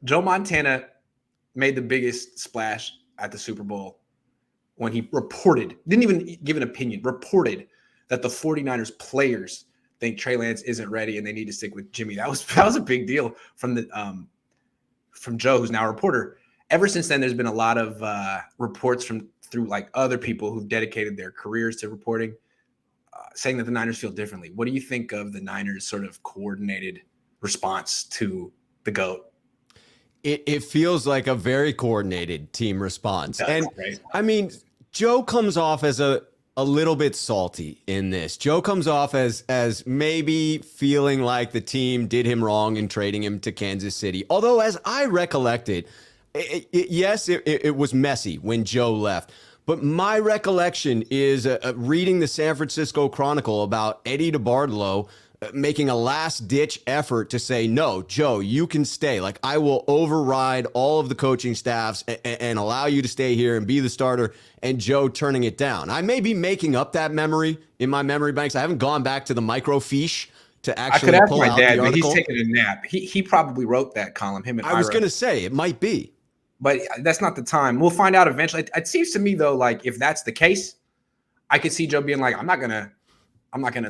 Joe Montana made the biggest splash at the Super Bowl when he reported, didn't even give an opinion, reported that the 49ers players think Trey Lance isn't ready and they need to stick with Jimmy. That was a big deal from Joe, who's now a reporter. Ever since then, there's been a lot of reports through like other people who've dedicated their careers to reporting, saying that the Niners feel differently. What do you think of the Niners' sort of coordinated response to the GOAT? It feels like a very coordinated team response. Does, and right? I mean, Joe comes off as a little bit salty in this. Joe comes off as maybe feeling like the team did him wrong in trading him to Kansas City. Although, as I recollected, yes, it was messy when Joe left. But my recollection is reading the San Francisco Chronicle about Eddie DeBartolo making a last-ditch effort to say, no, Joe, you can stay. Like, I will override all of the coaching staffs and allow you to stay here and be the starter, and Joe turning it down. I may be making up that memory in my memory banks. I haven't gone back to the microfiche to actually pull out the article. I could ask my dad, but he's taking a nap. He probably wrote that column, him and I was going to say, it might be. But that's not the time. We'll find out eventually. It seems to me, though, like if that's the case, I could see Joe being like, I'm not gonna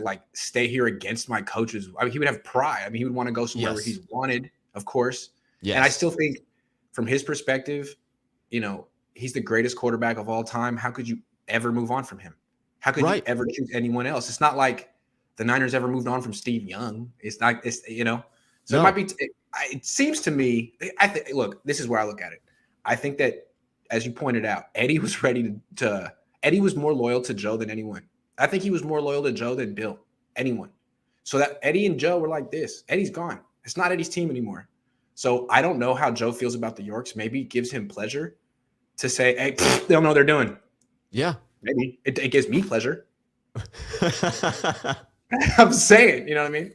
like stay here against my coaches. I mean, he would have pride. I mean, he would want to go somewhere where he's wanted, of course. Yes. And I still think from his perspective, he's the greatest quarterback of all time. How could you ever move on from him? How could you ever choose anyone else? It's not like the Niners ever moved on from Steve Young. It's not, so it might be, it seems to me, look, this is where I look at it. I think that, as you pointed out, Eddie was ready Eddie was more loyal to Joe than anyone. I think he was more loyal to Joe than Bill, anyone. So that Eddie and Joe were like this. Eddie's gone. It's not Eddie's team anymore. So I don't know how Joe feels about the Yorks. Maybe it gives him pleasure to say, hey, they don't know what they're doing. Yeah. Maybe. It gives me pleasure. I'm saying, you know what I mean?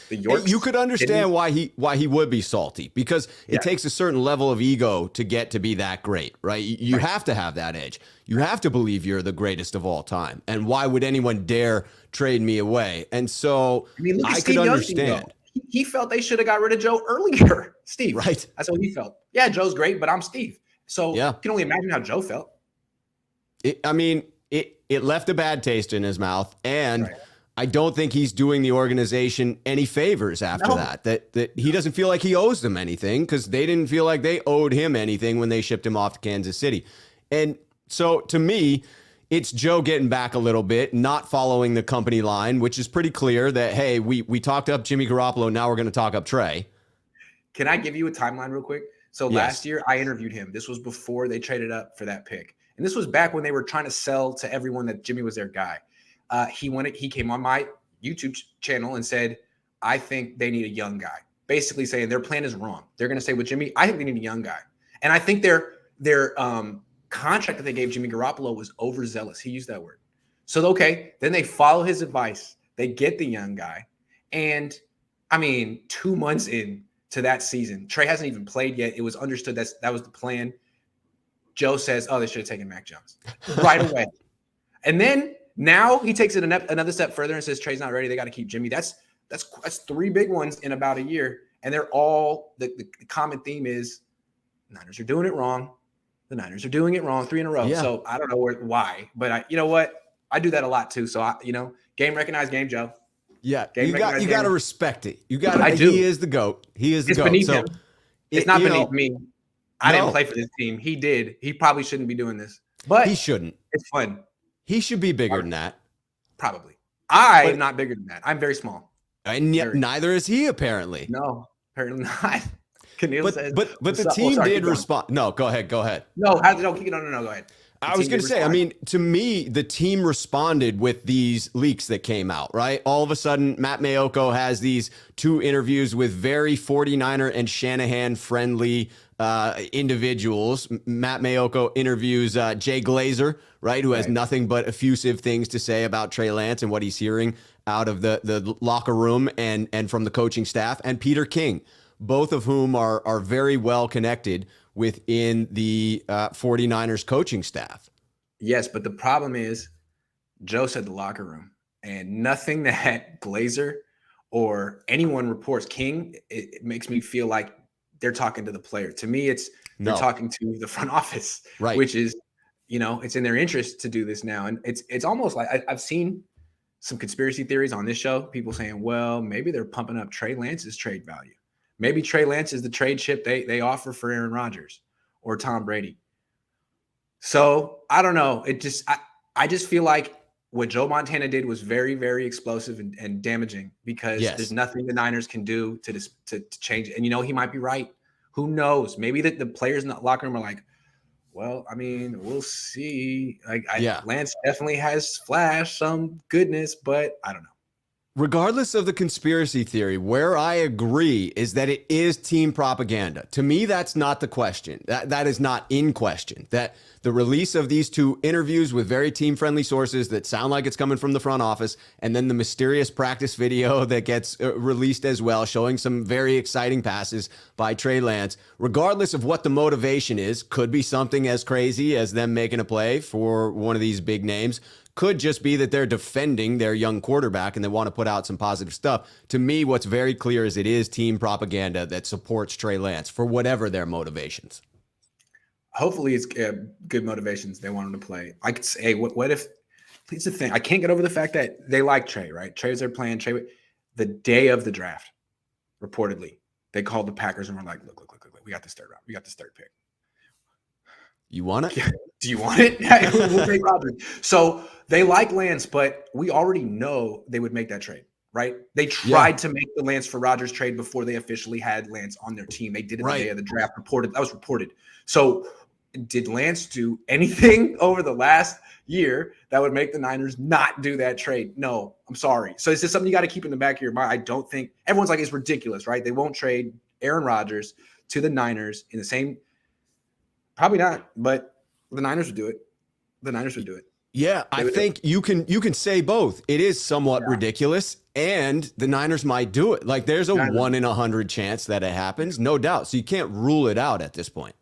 The Yorks, you could understand why he would be salty, because it takes a certain level of ego to get to be that great, right? You have to have that edge. You have to believe you're the greatest of all time. And why would anyone dare trade me away? And so I could understand. He felt they should have got rid of Joe earlier. Steve. Right. That's what he felt. Yeah, Joe's great, but I'm Steve. So you can only imagine how Joe felt. It left a bad taste in his mouth. And I don't think he's doing the organization any favors after that. That he doesn't feel like he owes them anything, because they didn't feel like they owed him anything when they shipped him off to Kansas City. And so to me, it's Joe getting back a little bit, not following the company line, which is pretty clear that, hey, we talked up Jimmy Garoppolo, now we're going to talk up Trey. Can I give you a timeline real quick? So last year I interviewed him. This was before they traded up for that pick. And this was back when they were trying to sell to everyone that Jimmy was their guy. He came on my YouTube channel and said, I think they need a young guy, basically saying their plan is wrong. They're going to stay with Jimmy. I think they need a young guy. And I think their contract that they gave Jimmy Garoppolo was overzealous. He used that word. So, then they follow his advice. They get the young guy. And, 2 months into that season, Trey hasn't even played yet. It was understood that was the plan. Joe says, they should have taken Mac Jones right away. And then now he takes it another step further and says Trey's not ready. They got to keep Jimmy. That's 3 big ones in about a year. And they're all the common theme is the Niners are doing it wrong. The Niners are doing it wrong 3 in a row. Yeah. So I don't know why, but you know what? I do that a lot too. So game recognized game, Joe. Yeah, you got to respect it. You got to. I do. He is the GOAT. He is the GOAT. Beneath him. It's not beneath me. I didn't play for this team. He did. He probably shouldn't be doing this, but he shouldn't. It's fun. He should be bigger than that. Probably. I'm not bigger than that. I'm very small. And yet neither is he, apparently. No, apparently not. Says, but the team did respond. No, go ahead. No, go ahead. I was going to say, to me, the team responded with these leaks that came out, right? All of a sudden, Matt Mayoko has these 2 interviews with very 49er and Shanahan-friendly individuals. Matt Mayoko interviews Jay Glazer, right, who has nothing but effusive things to say about Trey Lance and what he's hearing out of the locker room and from the coaching staff, and Peter King, both of whom are very well connected within the 49ers coaching staff. Yes, but the problem is Joe said the locker room, and nothing that Glazer or anyone reports. King, it makes me feel like they're talking to the player. To me, they're talking to the front office, right? Which is, it's in their interest to do this now. And it's almost like I've seen some conspiracy theories on this show. People saying, well, maybe they're pumping up Trey Lance's trade value. Maybe Trey Lance is the trade chip they offer for Aaron Rodgers or Tom Brady. So I don't know. I just feel like what Joe Montana did was very, very explosive and damaging, because there's nothing the Niners can do to change it. And, he might be right. Who knows? Maybe the players in the locker room are like, well, I mean, we'll see. Lance definitely has flashed some goodness, but I don't know. Regardless of the conspiracy theory, where I agree is that it is team propaganda. To me, that's not the question. That is not in question. That the release of these two interviews with very team-friendly sources that sound like it's coming from the front office, and then the mysterious practice video that gets released as well, showing some very exciting passes by Trey Lance, regardless of what the motivation is, could be something as crazy as them making a play for one of these big names. Could just be that they're defending their young quarterback and they want to put out some positive stuff. To me, what's very clear is it is team propaganda that supports Trey Lance for whatever their motivations. Hopefully it's good motivations. They want him to play. I could say, what if, it's the thing. I can't get over the fact that they like Trey, right? Trey's their plan. Trey, the day of the draft, reportedly, they called the Packers and were like, look, we got this third round. We got this third pick. You want it? Do you want it? We'll take Rodgers. So they like Lance, but we already know they would make that trade, right? They tried to make the Lance for Rodgers trade before they officially had Lance on their team. They did it the day of the draft. That was reported. So did Lance do anything over the last year that would make the Niners not do that trade? No, I'm sorry. So it's just something you got to keep in the back of your mind. I don't think everyone's like, it's ridiculous, right? They won't trade Aaron Rodgers to the Niners in the same. Probably not, but the Niners would do it. The Niners would do it. Yeah, I think you can say both. It is somewhat ridiculous, and the Niners might do it. Like, there's a 1 in 100 chance that it happens, no doubt. So you can't rule it out at this point.